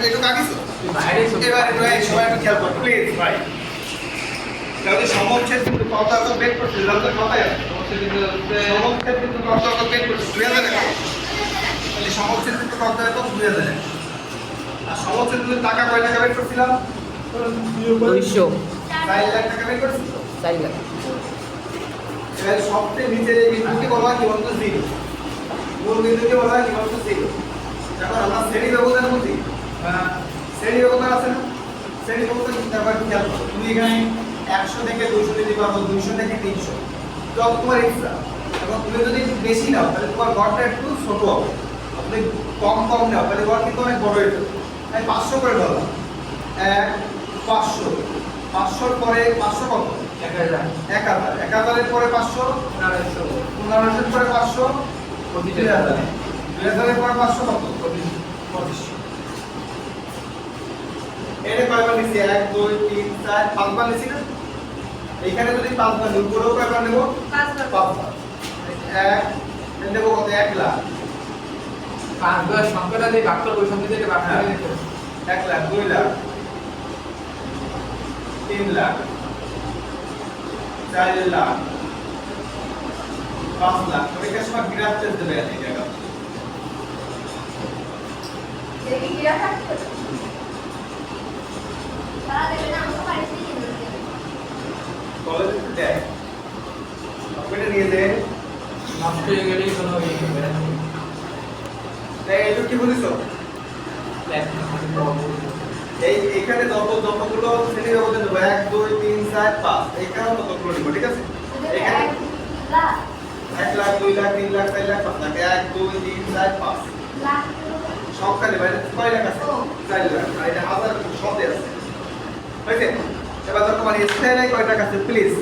একটু কাগিছো এবারে ভাই সবাই একটু খেয়াল করো প্লিজ ভাই তাহলে সমচ্ছেদ কিন্তু কত কত বের করতে জানতে কথাই আছে সমচ্ছেদ কিন্তু কত কত বের করতে 2000 টাকা তাহলে সমচ্ছেদ কিন্তু কত কত 2000 টাকা আর সমচ্ছেদ কিন্তু টাকা কয় টাকা বের করছিলাম 200 4 লাখ টাকা বের করছি 4 লাখ এবারে সবচেয়ে নিচের এই বিন্দুকে বলা হয় কি বলতো জিরো মূল বিন্দুকে বলা হয় কি বলতো জিরো এখন আমরা শ্রেণী ব্যবধান বুঝি শ্রেণী ব্যবধান আছে না শ্রেণী ব্যবধান কিন্তু আবার খেয়াল করো তুমি এখানে 100 থেকে 200 দিতে পারো 200 থেকে 300 যত তোমার ইচ্ছা এখন তুমি যদি বেশি নাও তাহলে তোমার ঘরটা একটু ছোট হবে তুমি কম কম নাও তাহলে ঘর কিন্তু অনেক বড় হয়ে যাবে তাই 500 করে ধরলাম 1 500 500 পরে 500 কত 1000 1000 এর পরে 500 1500 এর পরে 500 2000 2000 এর পরে 500 কত 2500 এর কয়বার নিছি 1 2 3 4 5 বার নিছি না এইখানে যদি 5 বার নিই উপরেও কয়বার নেব 5 বার 1 নেব কত 1 লাখ 5 বার সংখ্যাটা দিয়ে ভাগ করব সংখ্যা দিয়ে ভাগ করে দিতে 1 লাখ 2 লাখ 3 লাখ 4 লাখ 5 লাখ পরীক্ষার সময় গ্রাফ টেস্ট দেবে এই জায়গা দেখি গ্রাফ থাকবে তারা দেবে না আমরা পারিছি কলেজে দেয় আপনি নিয়ে দেন নষ্ট হয়ে গেলে কোনো ইয়ে হবে না তাই এটা কি বলিছো এই এখানে যতগুলো শ্রেণী ব্যবধান দেবো 1 2 3 4 5 এখানেও ততগুলো নিব ঠিক আছে এখানে 1 লাখ 2 লাখ 3 লাখ 4 লাখ 5 লাখ 1 2 3 4 5 লাখ সংখ্যা নেবে কয় লাখ আছে 4 লাখ আর এটা হাজার শব্দে আছে হয়েছে এবার দেখো মানে স্থায়ী কয় টাকা আছে প্লিজ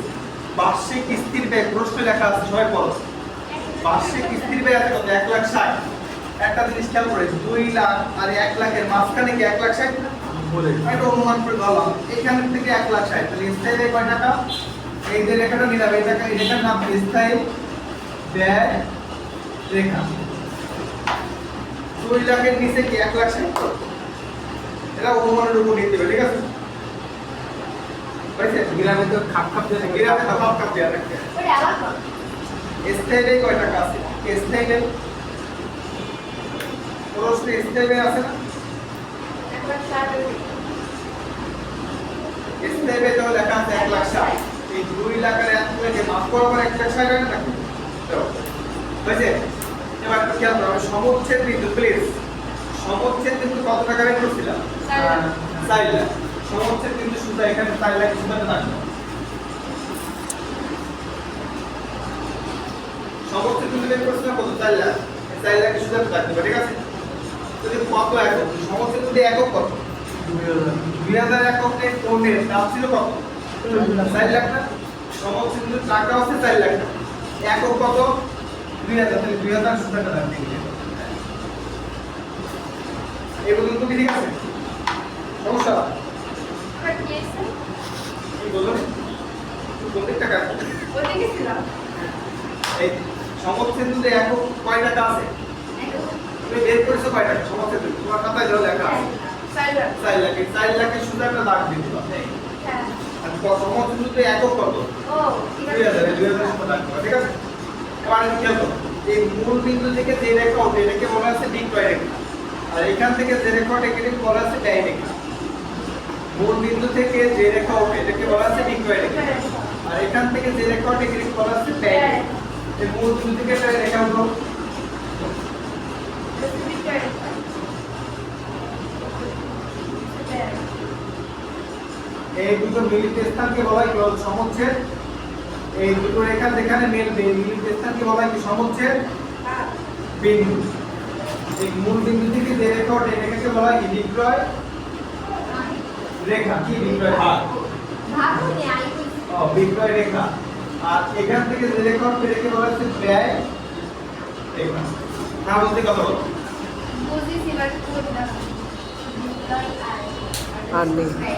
বার্ষিক কিস্তির ব্যয় প্রশ্ন লেখা আছে সবাই পড়ো বার্ষিক কিস্তির ব্যয় আছে কত 1 লাখ 60 একটা জিনিস খেয়াল করে 2 লাখ আর 1 লাখের মাঝখানে কি 1 লাখ 60 না বলে এটা অনুমান করে ধরলাম এখান থেকে 1 লাখ 60 তাহলে স্থায়ী ব্যয় কয় টাকা এই যে রেখাটা নিলাম এই টাকা এই রেখার নাম স্থায়ী ব্যয় রেখা 2 লাখের নিচে কি 1 লাখ 60 এটা অনুমানের উপর নিতে হবে ঠিক আছে বুঝছেন গ্রামে তো খাপ খাপ দিয়ে গ্রামে তো খাপ খাপ দেয়া থাকে ওরে আবার কর স্থায়ী ব্যয় কয় টাকা আছে স্থায়ী ব্যয় প্রশ্নে স্থায়ী ব্যয় আছে না একবার স্টার্ট স্থায়ী ব্যয় তো লেখা আছে 1 লাখ 60 এই 2 লাখ আর 1 লাখে মাফ করা পর 1 লাখ 60 হয় না বুঝছেন এবার খেয়াল করো আমি সমচ্ছেদ বিন্দু প্লিজ সমচ্ছেদ বিন্দু কত টাকা বের করছিলাম 4 লাখ সমচ্ছেদ বিন্দু সুতা এখানে 4 লাখ সুতাটা থাকবে সমচ্ছেদ বিন্দু বের করছিলাম কত 4 লাখ 4 লাখ সুতাটা থাকবে ঠিক আছে যদি কত একক সমচ্ছেদ বিন্দু একক কত 2000 এককের কোণের দাম ছিল কত 4 লাখ না সমচ্ছেদ বিন্দু টাকা আছে 4 লাখ একক কত 2000 তাহলে 2000 সুতাটা থাকবে এই পর্যন্ত কি ঠিক আছে সমস্যা আবার কি আছে কি বলুন কোন টাকা ওটা কি ছিল এই সমচ্ছেদ বিন্দু একক কয় টাকা আছে তুমি বের করেছো কয় টাকা সমচ্ছেদ বিন্দু তোমার খাতায় যা লেখা আছে 4 লাখের সুতাটা দাগ দিতে হবে হ্যাঁ আর সমচ্ছেদ বিন্দু একক কত ও ঠিক আছে 2000 সুতা দাগ দিতে ঠিক আছে এবার আমি কি করব এই মূল বিন্দু থেকে যে রেখা ওঠে এটাকে বলা আছে বিক্রয় রেখা আর এখান থেকে যে রেখা ওঠে এটাকে বলা আছে ব্যয় রেখা মূল বিন্দু থেকে যে রেখা ওঠে এটাকে বলা আছে বিক্রয় রেখা আর এখান থেকে যে রেখা ওঠে এটাকে বলা আছে ব্যয় রেখা এই মূল বিন্দু থেকে একটা রেখা উঠলো এই দুটো মিলিত স্থানকে বলা হয় কি সমচ্ছেদ এই দুটো রেখা যেখানে মিলবে এই মিলিত স্থানকে বলা হয় কি সমচ্ছেদ বিন্দু এই মূল বিন্দু থেকে যে রেখা ওঠে এটাকে বলা হয় কি বিক্রয় রেখা কি বিক্রয় ভাগ ভাবুনি আই বিক্রয় রেখা আর এখান থেকে যে রেখা ওঠে এটাকে বলা হচ্ছে ব্যয় রেখা না বলতে কথা বলো বুঝি সিলেক্ট করে দাও আর নেই